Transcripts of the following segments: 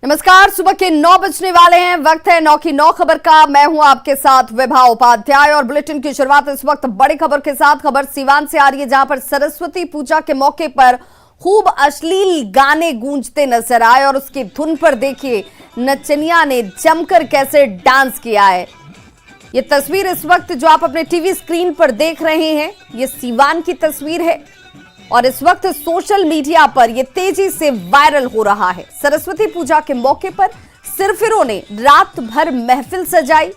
नमस्कार, सुबह के 9 बजने वाले हैं। वक्त है 9 की 9 खबर का। मैं हूं आपके साथ विभा उपाध्याय और बुलेटिन की शुरुआत इस वक्त बड़ी खबर के साथ। खबर सीवान से आ रही है, जहां पर सरस्वती पूजा के मौके पर खूब अश्लील गाने गूंजते नजर आए और उसकी धुन पर देखिए नचनिया ने जमकर कैसे डांस किया है। ये तस्वीर इस वक्त जो आप अपने टीवी स्क्रीन पर देख रहे हैं, ये सीवान की तस्वीर है और इस वक्त सोशल मीडिया पर यह तेजी से वायरल हो रहा है। सरस्वती पूजा के मौके पर सिरफिरों ने रात भर महफिल सजाई,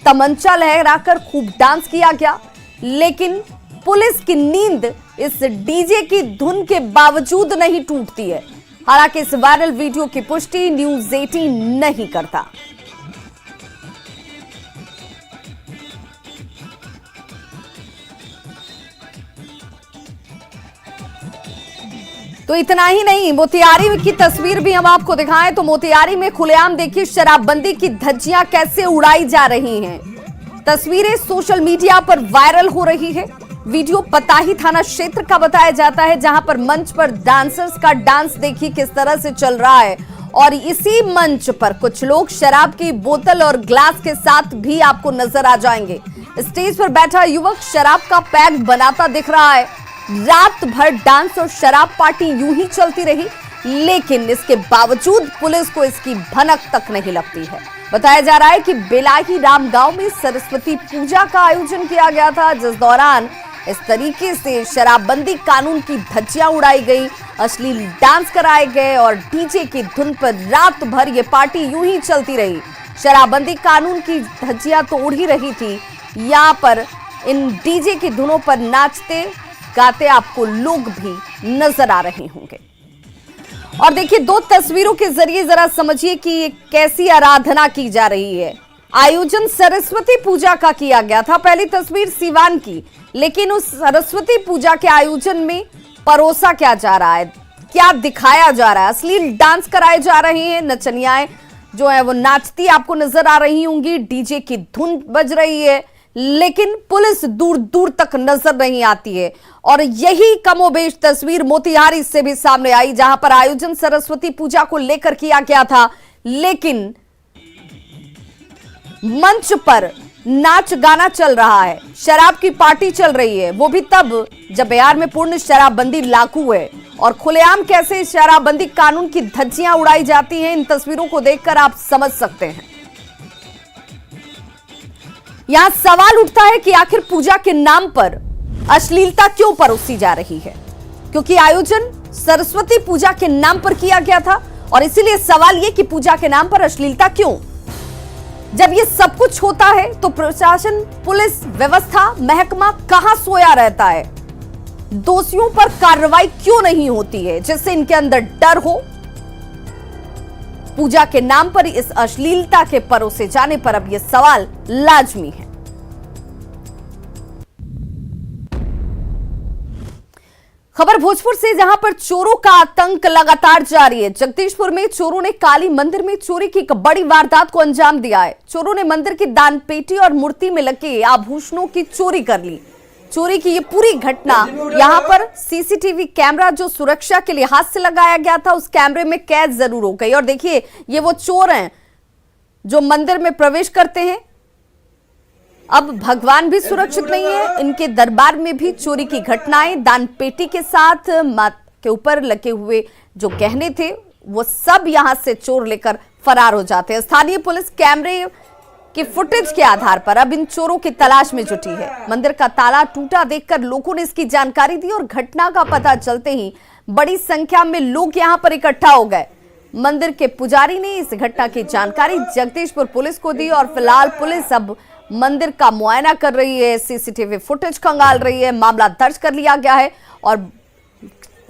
तमंचा लहराकर खूब डांस किया गया, लेकिन पुलिस की नींद इस डीजे की धुन के बावजूद नहीं टूटती है। हालांकि इस वायरल वीडियो की पुष्टि न्यूज़ 18 नहीं करता। तो इतना ही नहीं, मोतिहारी की तस्वीर भी हम आपको दिखाएं तो मोतिहारी में खुलेआम देखिए शराबबंदी की धज्जियां कैसे उड़ाई जा रही हैं। तस्वीरें सोशल मीडिया पर वायरल हो रही है। वीडियो पताही थाना क्षेत्र का बताया जाता है, जहां पर मंच पर डांसर्स का डांस देखिए किस तरह से चल रहा है और इसी मंच पर कुछ लोग शराब की बोतल और ग्लास के साथ भी आपको नजर आ जाएंगे। स्टेज पर बैठा युवक शराब का पैक बनाता दिख रहा है। रात भर डांस और शराब पार्टी यूं ही चलती रही, लेकिन इसके बावजूद पुलिस को इसकी भनक तक नहीं लगती है। बताया जा रहा है कि बेलाही राम गांव में सरस्वती पूजा का आयोजन किया गया था, जिस दौरान इस तरीके से शराबबंदी कानून की धज्जियां उड़ाई गई, अश्लील डांस कराए गए और डीजे की धुन पर रात भर ये पार्टी यूं ही चलती रही। शराबबंदी कानून की धज्जियां तो उड़ ही रही थी, यहाँ पर इन डीजे की धुनों पर नाचते गाते आपको लोग भी नजर आ रहे होंगे। और देखिए, दो तस्वीरों के जरिए जरा समझिए कि कैसी आराधना की जा रही है। आयोजन सरस्वती पूजा का किया गया था। पहली तस्वीर सीवान की, लेकिन उस सरस्वती पूजा के आयोजन में परोसा क्या जा रहा है, क्या दिखाया जा रहा है? अश्लील डांस कराए जा रहे हैं, नचनियाएं जो है वो नाचती आपको नजर आ रही होंगी, डीजे की धुन बज रही है, लेकिन पुलिस दूर दूर तक नजर नहीं आती है। और यही कमोबेश तस्वीर मोतिहारी से भी सामने आई, जहां पर आयोजन सरस्वती पूजा को लेकर किया गया था, लेकिन मंच पर नाच गाना चल रहा है, शराब की पार्टी चल रही है, वो भी तब जब बिहार में पूर्ण शराबबंदी लागू है। और खुलेआम कैसे शराबबंदी कानून की धज्जियां उड़ाई जाती हैं, इन तस्वीरों को देखकर आप समझ सकते हैं। यहां सवाल उठता है कि आखिर पूजा के नाम पर अश्लीलता क्यों परोसी जा रही है, क्योंकि आयोजन सरस्वती पूजा के नाम पर किया गया था और इसीलिए सवाल यह कि पूजा के नाम पर अश्लीलता क्यों? जब ये सब कुछ होता है तो प्रशासन, पुलिस व्यवस्था, महकमा कहां सोया रहता है? दोषियों पर कार्रवाई क्यों नहीं होती है, जिससे इनके अंदर डर हो? पूजा के नाम पर इस अश्लीलता के परोसे जाने पर अब यह सवाल लाजमी है। खबर भोजपुर से, जहां पर चोरों का आतंक लगातार जारी है। जगदीशपुर में चोरों ने काली मंदिर में चोरी की एक बड़ी वारदात को अंजाम दिया है। चोरों ने मंदिर की दान पेटी और मूर्ति में लगे आभूषणों की चोरी कर ली। चोरी की ये पूरी घटना यहां पर सीसीटीवी कैमरा जो सुरक्षा के लिए हाथ से लगाया गया था, उस कैमरे में कैद जरूर हो गई। और देखिए, ये वो चोर हैं जो मंदिर में प्रवेश करते हैं। अब भगवान भी सुरक्षित नहीं है, इनके दरबार में भी चोरी की घटनाएं, दान पेटी के साथ माथ के ऊपर लगे हुए जो गहने थे वो सब यहां से चोर लेकर फरार हो जाते हैं। स्थानीय पुलिस कैमरे के फुटेज के आधार पर अब इन चोरों की तलाश में जुटी है। मंदिर का ताला टूटा देखकर लोगों ने इसकी जानकारी दी और घटना का पता चलते ही बड़ी संख्या में लोग यहां पर इकट्ठा हो गए। मंदिर के पुजारी ने इस घटना की जानकारी जगदीशपुर पुलिस को दी और फिलहाल पुलिस अब मंदिर का मुआयना कर रही है, सीसीटीवी फुटेज खंगाल रही है, मामला दर्ज कर लिया गया है और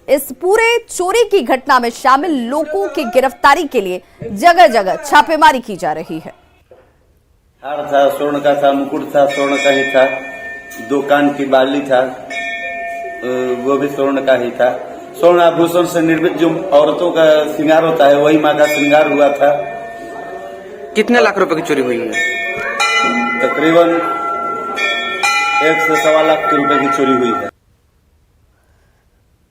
इस पूरे चोरी की घटना में शामिल लोगों की गिरफ्तारी के लिए जगह जगह छापेमारी की जा रही है। हार था, स्वर्ण का था, मुकुट था, स्वर्ण का ही था, 2 कान की बाली था, वो भी स्वर्ण का ही था। स्वर्ण आभूषण से निर्मित जो औरतों का श्रृंगार होता है, वही माँ का श्रृंगार हुआ था। कितने लाख रुपए की चोरी हुई है? तकरीबन 1 से 1.25 लाख रुपए की चोरी हुई है।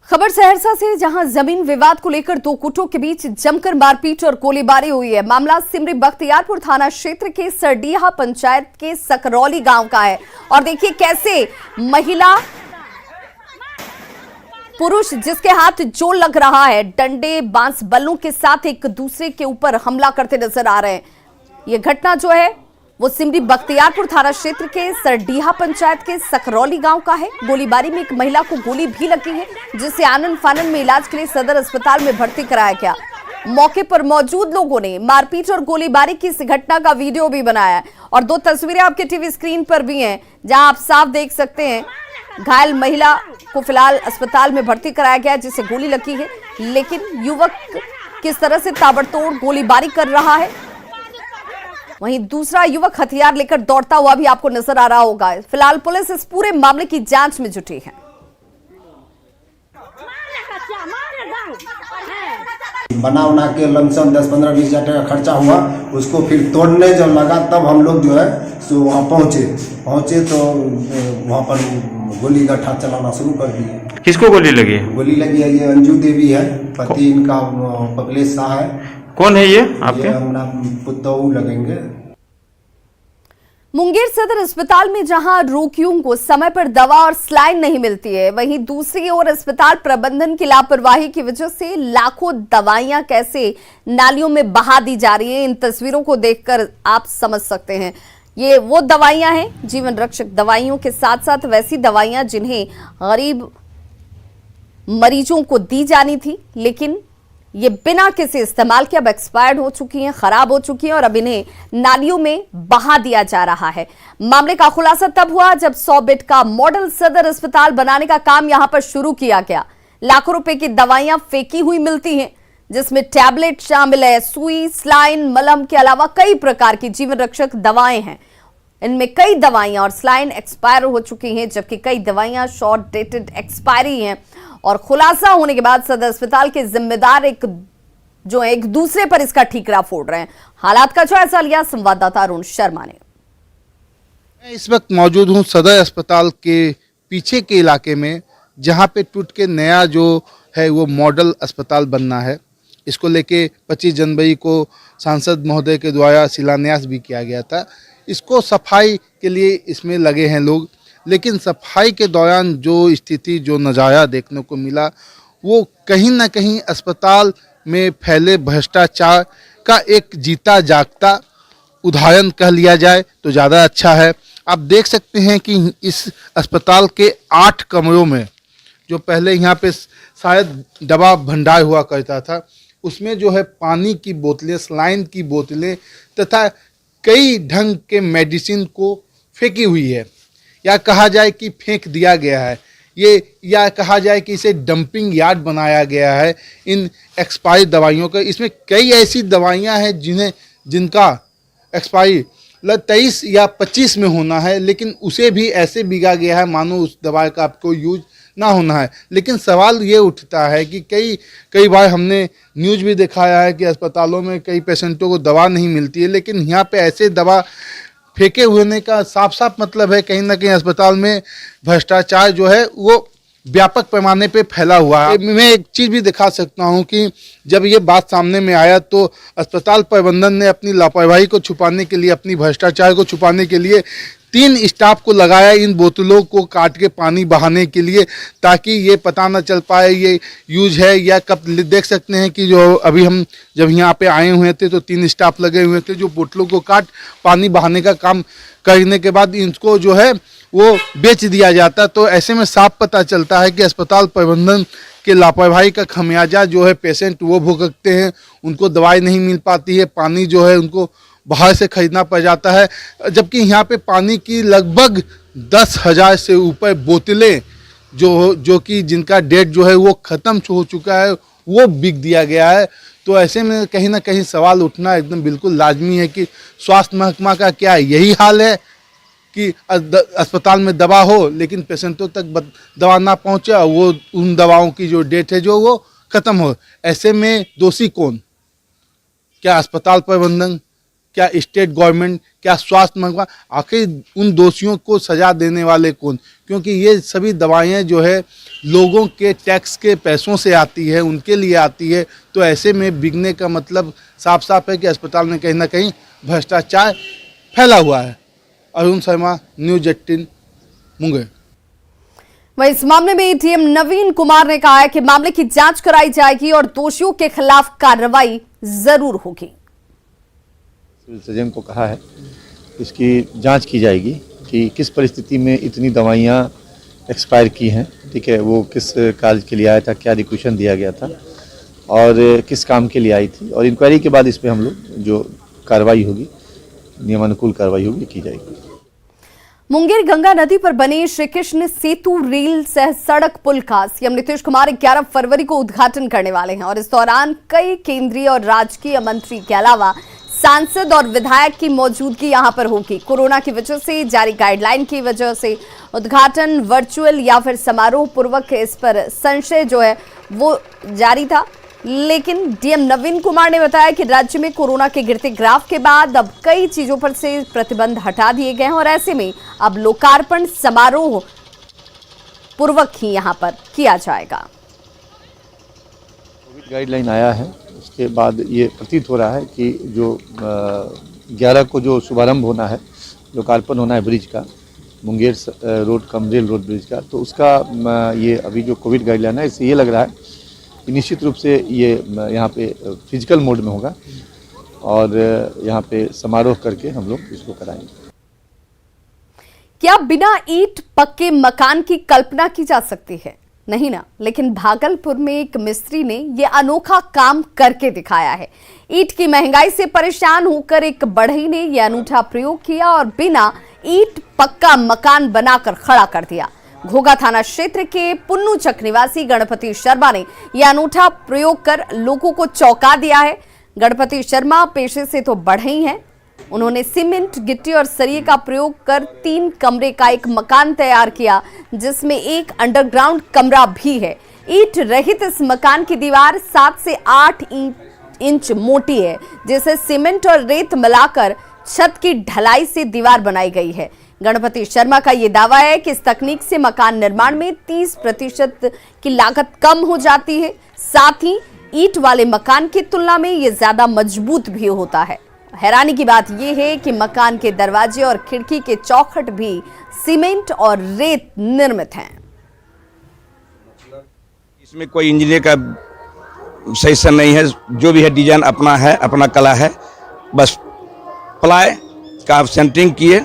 खबर सहरसा से, जहां जमीन विवाद को लेकर दो गुटों के बीच जमकर मारपीट और गोलीबारी हुई है। मामला सिमरी बख्तियारपुर थाना क्षेत्र के सरडीहा पंचायत के सकरौली गांव का है। और देखिए कैसे महिला पुरुष जिसके हाथ जो लग रहा है, डंडे बांस बल्लों के साथ एक दूसरे के ऊपर हमला करते नजर आ रहे हैं। यह घटना जो है वो सिमरी बख्तियारपुर थाना क्षेत्र के सरडीहा पंचायत के सकरौली गांव का है। गोलीबारी में एक महिला को गोली भी लगी है, जिसे आनन फानन में इलाज के लिए सदर अस्पताल में भर्ती कराया गया। मौके पर मौजूद लोगों ने मारपीट और गोलीबारी की इस घटना का वीडियो भी बनाया है और दो तस्वीरें आपके टीवी स्क्रीन पर भी हैं, जहां आप साफ देख सकते हैं घायल महिला को फिलहाल अस्पताल में भर्ती कराया गया, जिसे गोली लगी है। लेकिन युवक किस तरह से ताबड़तोड़ गोलीबारी कर रहा है, वहीं दूसरा युवक हथियार लेकर दौड़ता हुआ भी आपको नजर आ रहा होगा। फिलहाल पुलिस इस पूरे मामले की जांच में जुटी है। बना के लमसम 10-15-20 हजार टका खर्चा हुआ। उसको फिर तोड़ने जब लगा तब हम लोग जो है सो वहाँ पहुँचे तो वहाँ पर गोली गट्ठा चलाना शुरू कर दिए। किसको गोली लगी? गोली लगी है ये अंजू देवी है, पति इनका पकलेश शाह है। कौन है ये आपके? हमारा पुतौ लगेंगे। मुंगेर सदर अस्पताल में जहां रोगियों को समय पर दवा और स्लाइन नहीं मिलती है, वहीं दूसरी ओर अस्पताल प्रबंधन की लापरवाही की वजह से लाखों दवाइयां कैसे नालियों में बहा दी जा रही हैं, इन तस्वीरों को देखकर आप समझ सकते हैं। ये वो दवाइयां हैं, जीवन रक्षक दवाइयों के साथ साथ वैसी दवाइयां जिन्हें गरीब मरीजों को दी जानी थी, लेकिन ये बिना किसी इस्तेमाल के अब एक्सपायर्ड हो चुकी हैं, खराब हो चुकी हैं और अब इन्हें नालियों में बहा दिया जा रहा है। मामले का खुलासा तब हुआ जब 100 बेड का मॉडल सदर अस्पताल बनाने का काम यहां पर शुरू किया गया। लाखों रुपए की दवाइयां फेंकी हुई मिलती हैं, जिसमें टैबलेट शामिल है, सुई, स्लाइन, मलहम के अलावा कई प्रकार की जीवन रक्षक दवाएं हैं। इनमें कई दवाइयां और स्लाइन एक्सपायर हो चुकी हैं, जबकि कई दवाइयां शॉर्ट डेटेड एक्सपायरी हैं। और खुलासा होने के बाद सदर अस्पताल के जिम्मेदार एक दूसरे पर इसका ठीकरा फोड़ रहे हैं। हालात का जायजा लिया संवाददाता अरुण शर्मा ने। मैं इस वक्त मौजूद हूं सदर अस्पताल के पीछे के इलाके में, जहां पे टूट के नया जो है वो मॉडल अस्पताल बनना है। इसको लेके 25 जनवरी को सांसद महोदय के द्वारा शिलान्यास भी किया गया था। इसको सफाई के लिए इसमें लगे हैं लोग, लेकिन सफाई के दौरान जो स्थिति, जो नज़ारा देखने को मिला, वो कहीं ना कहीं अस्पताल में फैले भ्रष्टाचार का एक जीता जागता उदाहरण कह लिया जाए तो ज़्यादा अच्छा है। आप देख सकते हैं कि इस अस्पताल के 8 कमरों में, जो पहले यहाँ पे शायद दवा भंडार हुआ करता था, उसमें जो है पानी की बोतलें, सलाइन की बोतलें तथा कई ढंग के मेडिसिन को फेंकी हुई है, या कहा जाए कि फेंक दिया गया है, या कहा जाए कि इसे डंपिंग यार्ड बनाया गया है इन एक्सपायरी दवाइयों का। इसमें कई ऐसी दवाइयां हैं जिनका एक्सपायरी 23 या 25 में होना है, लेकिन उसे भी ऐसे बिगा गया है मानो उस दवाई का आपको यूज ना होना है। लेकिन सवाल ये उठता है कि कई बार हमने न्यूज़ भी दिखाया है कि अस्पतालों में कई पेशेंटों को दवा नहीं मिलती है, लेकिन यहाँ पे ऐसे दवा फेंके होने का साफ साफ मतलब है कहीं ना कहीं अस्पताल में भ्रष्टाचार जो है वो व्यापक पैमाने पे फैला हुआ है। मैं एक चीज़ भी दिखा सकता हूँ कि जब ये बात सामने में आया तो अस्पताल प्रबंधन ने अपनी लापरवाही को छुपाने के लिए, अपनी भ्रष्टाचार को छुपाने के लिए 3 स्टाफ को लगाया इन बोतलों को काट के पानी बहाने के लिए, ताकि ये पता न चल पाए ये यूज है या कब। देख सकते हैं कि जो अभी हम जब यहाँ पे आए हुए थे तो 3 स्टाफ लगे हुए थे जो बोतलों को काट पानी बहाने का काम करने के बाद इनको जो है वो बेच दिया जाता। तो ऐसे में साफ पता चलता है कि अस्पताल प्रबंधन के लापरवाही का खमियाजा जो है पेशेंट वो भुगतते हैं। उनको दवाई नहीं मिल पाती है, पानी जो है उनको बाहर से खरीदना पड़ जाता है, जबकि यहाँ पे पानी की लगभग 10,000 से ऊपर बोतलें जो कि जिनका डेट जो है वो ख़त्म हो चुका है, वो बिक दिया गया है। तो ऐसे में कहीं ना कहीं सवाल उठना एकदम बिल्कुल लाजमी है कि स्वास्थ्य महकमा का क्या यही हाल है कि अस्पताल में दवा हो लेकिन पेशेंटों तक दवा ना पहुँचे, वो उन दवाओं की जो डेट है जो वो ख़त्म हो। ऐसे में दोषी कौन? क्या अस्पताल प्रबंधन, क्या स्टेट गवर्नमेंट, क्या स्वास्थ्य महकमा, आखिर उन दोषियों को सजा देने वाले कौन? क्योंकि ये सभी दवाइयाँ जो है लोगों के टैक्स के पैसों से आती है, उनके लिए आती है। तो ऐसे में बिकने का मतलब साफ साफ है कि अस्पताल में कहीं ना कहीं भ्रष्टाचार फैला हुआ है। अरुण शर्मा, न्यूज़ 18, मुंगेर। वहीं इस मामले में डीएम नवीन कुमार ने कहा है कि मामले की जांच कराई जाएगी और दोषियों के खिलाफ कार्रवाई जरूर होगी। सिविल सर्जन को कहा है इसकी जांच की जाएगी कि किस परिस्थिति में इतनी दवाइयां एक्सपायर की हैं, ठीक है, वो किस कार्य के लिए आया था, क्या रिक्वेशन दिया गया था और किस काम के लिए आई थी, और इंक्वायरी के बाद इस पर हम लोग जो कार्रवाई होगी, नियमानुकूल कार्रवाई होगी, की जाएगी। मुंगेर गंगा नदी पर बने श्री कृष्ण सेतु रेल सह सड़क पुल का सीएम नीतीश कुमार 11 फरवरी को उद्घाटन करने वाले हैं और इस दौरान कई केंद्रीय और राजकीय मंत्री के अलावा सांसद और विधायक की मौजूदगी यहां पर होगी। कोरोना की वजह से जारी गाइडलाइन की वजह से उद्घाटन वर्चुअल या फिर समारोह पूर्वक, इस पर संशय जो है वो जारी था, लेकिन डीएम नवीन कुमार ने बताया कि राज्य में कोरोना के गिरते ग्राफ के बाद अब कई चीजों पर से प्रतिबंध हटा दिए गए हैं और ऐसे में अब लोकार्पण समारोह पूर्वक ही यहां पर किया जाएगा। कोविड गाइडलाइन आया है, उसके बाद ये प्रतीत हो रहा है कि जो 11 को जो शुभारंभ होना है, लोकार्पण होना है ब्रिज का, मुंगेर रोड कमरेल रोड ब्रिज का, तो उसका ये अभी जो कोविड गाइडलाइन है, इससे ये लग रहा है कि निश्चित रूप से ये यहाँ पे फिजिकल मोड में होगा और यहाँ पे समारोह करके हम लोग इसको कराएंगे। क्या बिना ईंट पक्के मकान की कल्पना की जा सकती है? नहीं ना, लेकिन भागलपुर में एक मिस्त्री ने यह अनोखा काम करके दिखाया है। ईंट की महंगाई से परेशान होकर एक बढ़ई ने यह अनूठा प्रयोग किया और बिना ईंट पक्का मकान बनाकर खड़ा कर दिया। घोघा थाना क्षेत्र के पुन्नू चक निवासी गणपति शर्मा ने यह अनूठा प्रयोग कर लोगों को चौंका दिया है। गणपति शर्मा पेशे से तो बढ़ई हैं। उन्होंने सीमेंट, गिट्टी और सरिये का प्रयोग कर 3 कमरे का एक मकान तैयार किया, जिसमें एक अंडरग्राउंड कमरा भी है। ईंट रहित इस मकान की दीवार 7 से 8 इंच मोटी है, जिसे सीमेंट और रेत मिलाकर छत की ढलाई से दीवार बनाई गई है। गणपति शर्मा का यह दावा है कि इस तकनीक से मकान निर्माण में 30% की लागत कम हो जाती है। साथ ही ईंट वाले मकान की तुलना में यह ज्यादा मजबूत भी होता है। हैरानी की बात यह है कि मकान के दरवाजे और खिड़की के चौखट भी सीमेंट और रेत निर्मित हैं। इसमें कोई इंजीनियर का सजेशन नहीं है, जो भी है डिजाइन अपना है, अपना कला है। बस प्लाई का सेंटरिंग किए,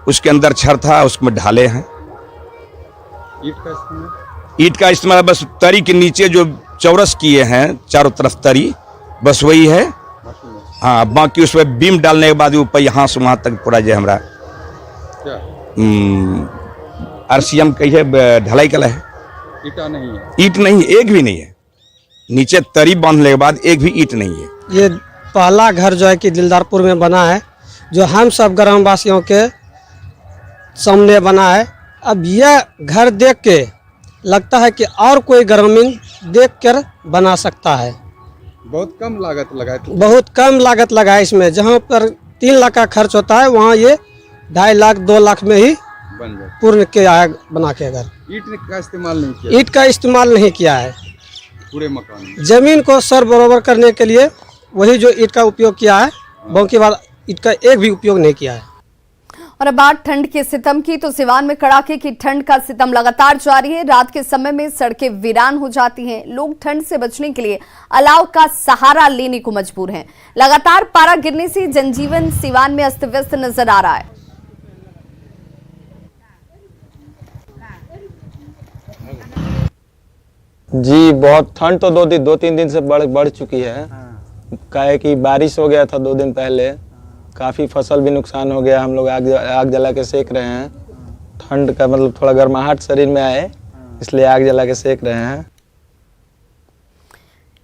उसके अंदर छड़ था, उसमें ढाले हैं। ईंट का इस्तेमाल बस तरी के नीचे जो चौरस किए हैं चारों तरफ तरी, बस वही है। हाँ, बाकी उसमें बीम डालने के बाद ऊपर यहाँ से वहाँ तक पूरा जो हमारा RCM कही है, ढलाई कला है। ईंट नहीं है, ईंट नहीं, एक भी नहीं है। नीचे तरी बांधने के बाद एक भी ईंट नहीं है। ये पहला घर जो है कि दिलदारपुर में बना है, जो हम सब ग्रामवासियों के सामने बना है। अब यह घर देख के लगता है कि और कोई ग्रामीण देख कर बना सकता है। बहुत कम लागत लगा है, बहुत कम लागत लगा है इसमें। जहाँ पर 3 लाख का खर्च होता है, वहाँ ये 2.5 लाख 2 लाख में ही बन जाए। पूर्ण किया है बना के घर। ईंट का इस्तेमाल नहीं किया, ईंट का इस्तेमाल नहीं किया है पूरे मकान में। जमीन को सर बराबर करने के लिए वही जो ईंट का उपयोग किया है, बाकी बाद ईंट का एक भी उपयोग नहीं किया है। और अब बात ठंड के सितम की, तो सिवान में कड़ाके की ठंड का सितम लगातार जारी है। रात के समय में सड़कें वीरान हो जाती हैं। लोग ठंड से बचने के लिए अलाव का सहारा लेने को मजबूर हैं। लगातार पारा गिरने से जनजीवन सिवान में अस्त व्यस्त नजर आ रहा है। जी बहुत ठंड तो 2-3 दिन से बढ़ चुकी है। काहे कि बारिश हो गया था 2 दिन पहले, काफ़ी फसल भी नुकसान हो गया। हम लोग आग जला के सेक रहे हैं। ठंड का मतलब थोड़ा गर्माहट शरीर में आए, इसलिए आग जला के सेक रहे हैं।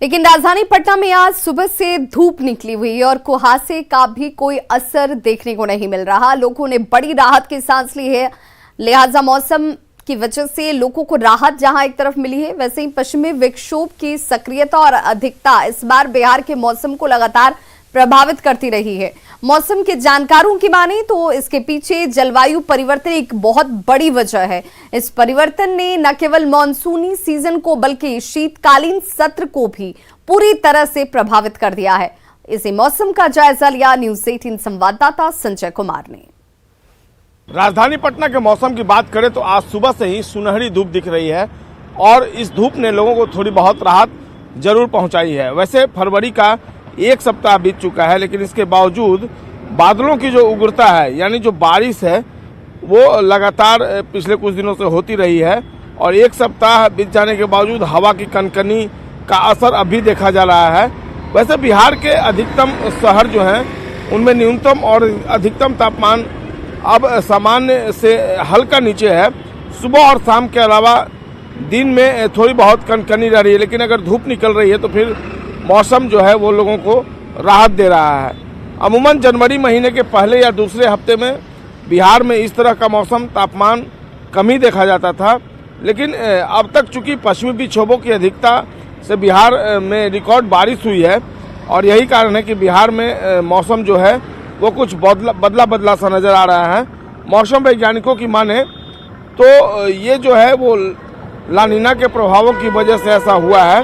लेकिन राजधानी पटना में आज सुबह से धूप निकली हुई और कुहासे का भी कोई असर देखने को नहीं मिल रहा। लोगों ने बड़ी राहत की सांस ली है। लिहाजा मौसम की वजह से लोगों को राहत जहां एक तरफ मिली है, वैसे ही पश्चिमी विक्षोभ की सक्रियता और अधिकता इस बार बिहार के मौसम को लगातार प्रभावित करती रही है। मौसम के जानकारों की माने तो इसके पीछे जलवायु परिवर्तन एक बहुत बड़ी वजह है। इस परिवर्तन ने न केवल मॉनसूनी सीजन को बल्कि शीतकालीन सत्र को भी पूरी तरह से प्रभावित कर दिया है। इसी मौसम का जायजा लिया न्यूज़ 18 संवाददाता संजय कुमार ने। राजधानी पटना के मौसम की बात करें तो आज सुबह से ही सुनहरी धूप दिख रही है और इस धूप ने लोगों को थोड़ी बहुत राहत जरूर पहुंचाई है। वैसे फरवरी का एक सप्ताह बीत चुका है, लेकिन इसके बावजूद बादलों की जो उग्रता है यानी जो बारिश है वो लगातार पिछले कुछ दिनों से होती रही है और एक सप्ताह बीत जाने के बावजूद हवा की कनकनी का असर अभी देखा जा रहा है। वैसे बिहार के अधिकतम शहर जो हैं उनमें न्यूनतम और अधिकतम तापमान अब सामान्य से हल्का नीचे है। सुबह और शाम के अलावा दिन में थोड़ी बहुत कनकनी रह रही है, लेकिन अगर धूप निकल रही है तो फिर मौसम जो है वो लोगों को राहत दे रहा है। अमूमन जनवरी महीने के पहले या दूसरे हफ्ते में बिहार में इस तरह का मौसम तापमान कम ही देखा जाता था, लेकिन अब तक चूंकि पश्चिमी विक्षोभों की अधिकता से बिहार में रिकॉर्ड बारिश हुई है और यही कारण है कि बिहार में मौसम जो है वो कुछ बदला सा नजर आ रहा है। मौसम वैज्ञानिकों की माने तो ये जो है वो लानीना के प्रभावों की वजह से ऐसा हुआ है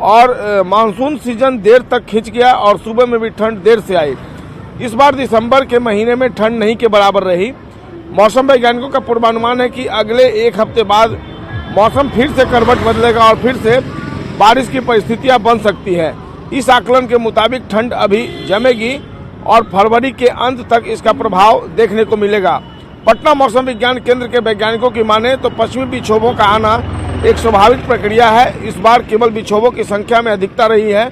और मानसून सीजन देर तक खिंच गया और सुबह में भी ठंड देर से आई। इस बार दिसंबर के महीने में ठंड नहीं के बराबर रही। मौसम वैज्ञानिकों का पूर्वानुमान है कि अगले एक हफ्ते बाद मौसम फिर से करवट बदलेगा और फिर से बारिश की परिस्थितियां बन सकती है। इस आकलन के मुताबिक ठंड अभी जमेगी और फरवरी के अंत तक इसका प्रभाव देखने को मिलेगा। पटना मौसम विज्ञान केंद्र के वैज्ञानिकों की माने तो पश्चिमी विक्षोभों का आना एक स्वाभाविक प्रक्रिया है। इस बार केवल विक्षोभों की संख्या में अधिकता रही है,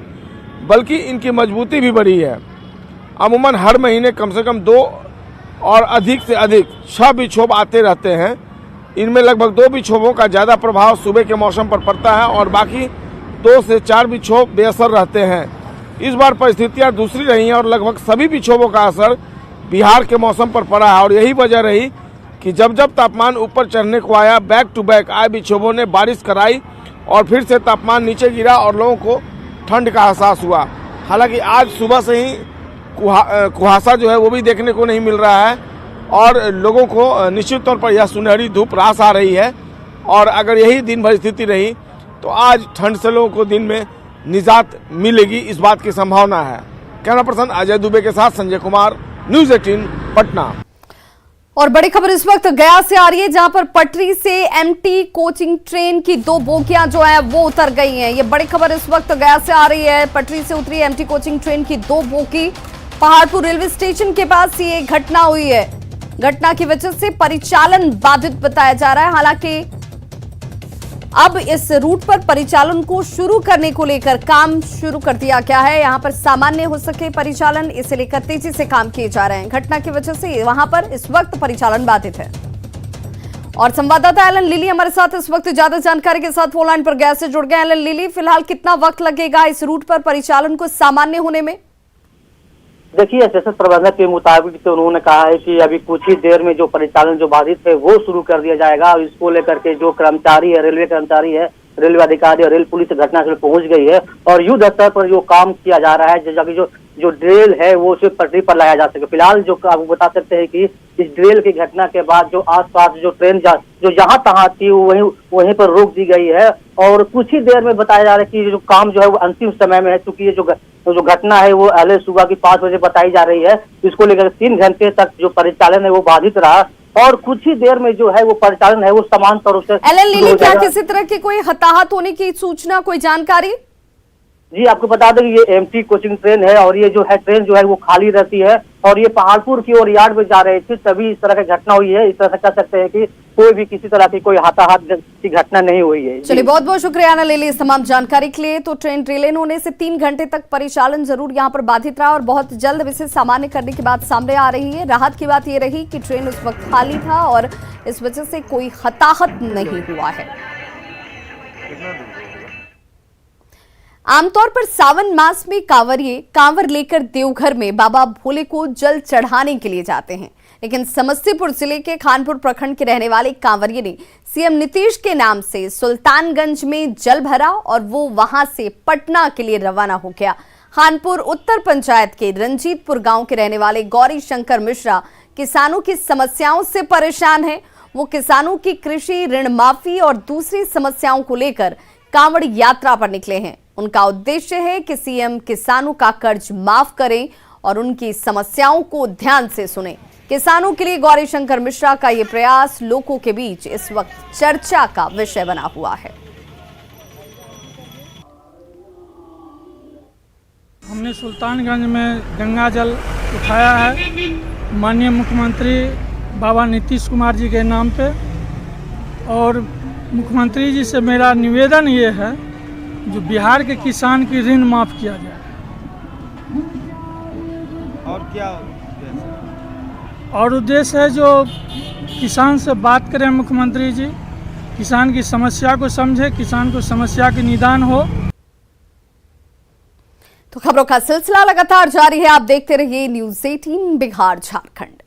बल्कि इनकी मजबूती भी बढ़ी है। अमूमन हर महीने कम से कम 2 और अधिक से अधिक 6 विक्षोभ आते रहते हैं। इनमें लगभग 2 विक्षोभों का ज़्यादा प्रभाव सुबह के मौसम पर पड़ता है और बाकी 2 से 4 विक्षोभ बेअसर रहते हैं। इस बार परिस्थितियां दूसरी रही हैं और लगभग सभी विक्षोभों का असर बिहार के मौसम पर पड़ा है और यही वजह रही कि जब जब तापमान ऊपर चढ़ने को आया, बैक टू बैक आए विक्षोभों ने बारिश कराई और फिर से तापमान नीचे गिरा और लोगों को ठंड का एहसास हुआ। हालांकि आज सुबह से ही कुहासा जो है वो भी देखने को नहीं मिल रहा है और लोगों को निश्चित तौर पर यह सुनहरी धूप रास आ रही है और अगर यही दिन भर स्थिति रही तो आज ठंड से लोगों को दिन में निजात मिलेगी, इस बात की संभावना है। कैमरा पर्सन अजय दुबे के साथ संजय कुमार, न्यूज़ 18 पटना। और बड़ी खबर इस वक्त गया से आ रही है, जहां पर पटरी से एमटी कोचिंग ट्रेन की 2 बोगियां जो है वो उतर गई हैं। ये बड़ी खबर इस वक्त गया से आ रही है। पटरी से उतरी एमटी कोचिंग ट्रेन की 2 बोगी पहाड़पुर रेलवे स्टेशन के पास ये घटना हुई है। घटना की वजह से परिचालन बाधित बताया जा रहा है। हालांकि अब इस रूट पर परिचालन को शुरू करने को लेकर काम शुरू कर दिया गया है। यहां पर सामान्य हो सके परिचालन, इसे लेकर तेजी से काम किए जा रहे हैं। घटना की वजह से वहां पर इस वक्त परिचालन बाधित है। और संवाददाता एलन लिली हमारे साथ इस वक्त ज्यादा जानकारी के साथ फोन लाइन पर गैस से जुड़ गए। एलन लिली, फिलहाल कितना वक्त लगेगा इस रूट पर परिचालन को सामान्य होने में? देखिए, स्टेशन प्रबंधक के मुताबिक तो उन्होंने कहा है कि अभी कुछ ही देर में जो परिचालन जो बाधित है वो शुरू कर दिया जाएगा और इसको लेकर के जो कर्मचारी है, रेलवे कर्मचारी है, रेलवे अधिकारी और रेल पुलिस घटनास्थल पहुंच गई है और युद्ध स्तर पर जो काम किया जा रहा है ताकि जो ड्रेल है वो उसे पटरी पर लाया जा सके। फिलहाल जो आपको बता सकते हैं कि इस ड्रेल की घटना के बाद जो आसपास जो ट्रेन जो जहां तहां थी वहीं पर रोक दी गई है और कुछ ही देर में बताया जा रहा है कि जो काम जो है वो अंतिम समय में है। चूंकि ये जो घटना है वो पहले सुबह की 5 बजे बताई जा रही है। इसको लेकर 3 घंटे तक जो परिचालन है वो बाधित रहा और कुछ ही देर में जो है वो परिचालन है वो समान तौर से। एलन लिली, क्या किसी तरह की कोई हताहत होने की सूचना, कोई जानकारी? जी, आपको बता दें कि ये एमटी कोचिंग ट्रेन है और ये जो है ट्रेन जो है वो खाली रहती है और ये पहाड़पुर की ओर यार्ड में जा रहे थे, तभी इस तरह की घटना हुई है। इस तरह से कह सकते हैं कि कोई भी किसी तरह की कोई हताहत की घटना नहीं हुई है। चलिए, बहुत बहुत शुक्रिया एलन लिली इस तमाम जानकारी के लिए। तो ट्रेन डिले होने से 3 घंटे तक परिचालन जरूर यहाँ पर बाधित रहा और बहुत जल्द इसे सामान्य करने की बात सामने आ रही है। राहत की बात ये रही कि ट्रेन उस वक्त खाली था और इस वजह से कोई हताहत नहीं हुआ है। आमतौर पर सावन मास में कांवरिये कांवर लेकर देवघर में बाबा भोले को जल चढ़ाने के लिए जाते हैं, लेकिन समस्तीपुर जिले के खानपुर प्रखंड के रहने वाले कांवरिये ने सीएम नीतीश के नाम से सुल्तानगंज में जल भरा और वो वहां से पटना के लिए रवाना हो गया। खानपुर उत्तर पंचायत के रंजीतपुर गांव के रहने वाले गौरी शंकर मिश्रा किसानों की समस्याओं से परेशान हैं। वो किसानों की कृषि ऋण माफी और दूसरी समस्याओं को लेकर कांवड़ यात्रा पर निकले हैं। उनका उद्देश्य है कि सीएम किसानों का कर्ज माफ करें और उनकी समस्याओं को ध्यान से सुने। किसानों के लिए गौरी शंकर मिश्रा का ये प्रयास लोगों के बीच इस वक्त चर्चा का विषय बना हुआ है। हमने सुल्तानगंज में गंगा जल उठाया है माननीय मुख्यमंत्री बाबा नीतीश कुमार जी के नाम पे, और मुख्यमंत्री जी से मेरा निवेदन ये है जो बिहार के किसान की ऋण माफ किया जाए। और क्या और उद्देश्य है जो किसान से बात करें मुख्यमंत्री जी, किसान की समस्या को समझे, किसान को समस्या के निदान हो। तो खबरों का सिलसिला लगातार जारी है। आप देखते रहिए न्यूज़ 18 बिहार झारखंड।